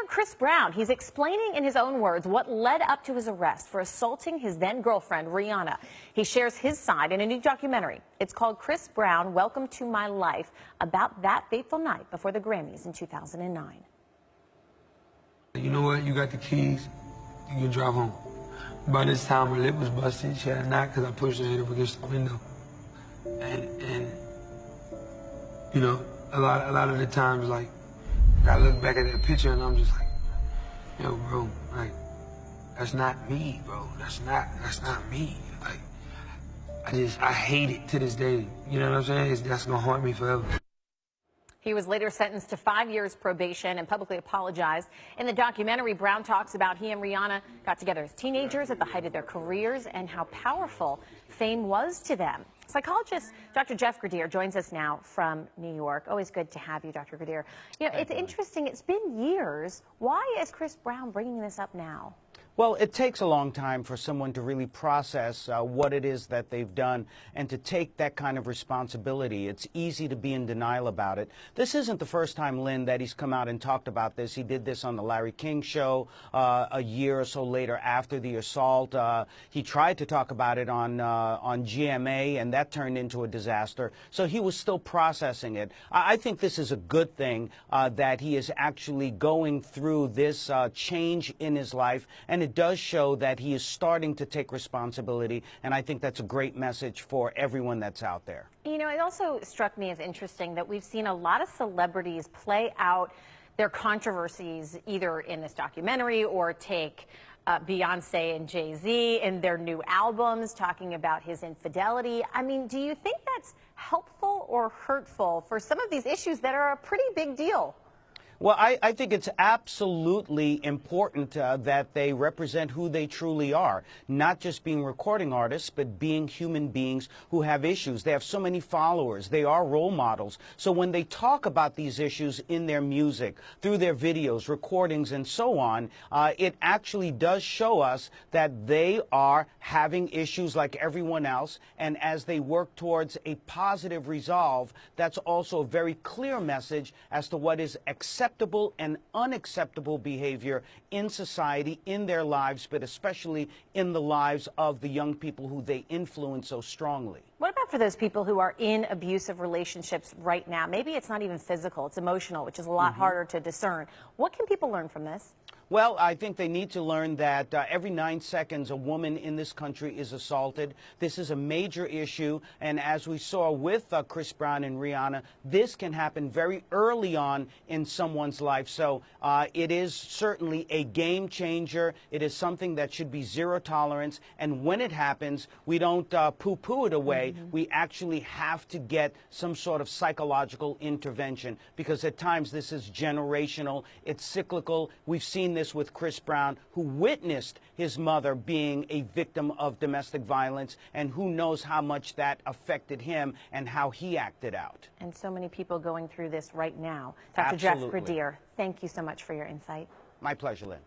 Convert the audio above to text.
Chris Brown. He's explaining in his own words what led up to his arrest for assaulting his then-girlfriend, Rihanna. He shares his side in a new documentary. It's called Chris Brown, Welcome to My Life, about that fateful night before the Grammys in 2009. You know what? You got the keys. You can drive home. By this time, her lip was busted. She had a knot because I pushed her head up against the window. And you know, a lot of the times, like, I look back at that picture and I'm just like, yo, bro, like, that's not me, bro. That's not me. Like, I hate it to this day. You know what I'm saying? That's gonna haunt me forever. He was later sentenced to 5 years probation and publicly apologized. In the documentary, Brown talks about he and Rihanna got together as teenagers at the height of their careers and how powerful fame was to them. Psychologist Dr. Jeff Gradier joins us now from New York. Always good to have you, Dr. Gradier. You know, it's interesting. It's been years. Why is Chris Brown bringing this up now? Well, it takes a long time for someone to really process what it is that they've done and to take that kind of responsibility. It's easy to be in denial about it. This isn't the first time, Lynn, that he's come out and talked about this. He did this on the Larry King show a year or so later after the assault. He tried to talk about it on GMA, and that turned into a disaster. So he was still processing it. I think this is a good thing that he is actually going through this change in his life, and it does show that he is starting to take responsibility, and I think that's a great message for everyone that's out there. You know, it also struck me as interesting that we've seen a lot of celebrities play out their controversies either in this documentary or take Beyonce and Jay-Z in their new albums talking about his infidelity. I mean, do you think that's helpful or hurtful for some of these issues that are a pretty big deal? Well, I think it's absolutely important that they represent who they truly are, not just being recording artists, but being human beings who have issues. They have so many followers. They are role models. So when they talk about these issues in their music, through their videos, recordings, and so on, it actually does show us that they are having issues like everyone else. And as they work towards a positive resolve, that's also a very clear message as to what is acceptable and unacceptable behavior in society, in their lives, but especially in the lives of the young people who they influence so strongly. What about for those people who are in abusive relationships right now? Maybe it's not even physical, it's emotional, which is a lot harder to discern. What can people learn from this? Well, I think they need to learn that every 9 seconds a woman in this country is assaulted. This is a major issue, and as we saw with Chris Brown and Rihanna, this can happen very early on in someone's life. So it is certainly a game changer. It is something that should be zero tolerance, and when it happens, we don't poo-poo it away. We actually have to get some sort of psychological intervention, because at times this is generational, it's cyclical. We've seen this with Chris Brown, who witnessed his mother being a victim of domestic violence, and who knows how much that affected him and how he acted out. And so many people going through this right now. Dr. Absolutely. Jeff Gradier, thank you so much for your insight. My pleasure, Lynn.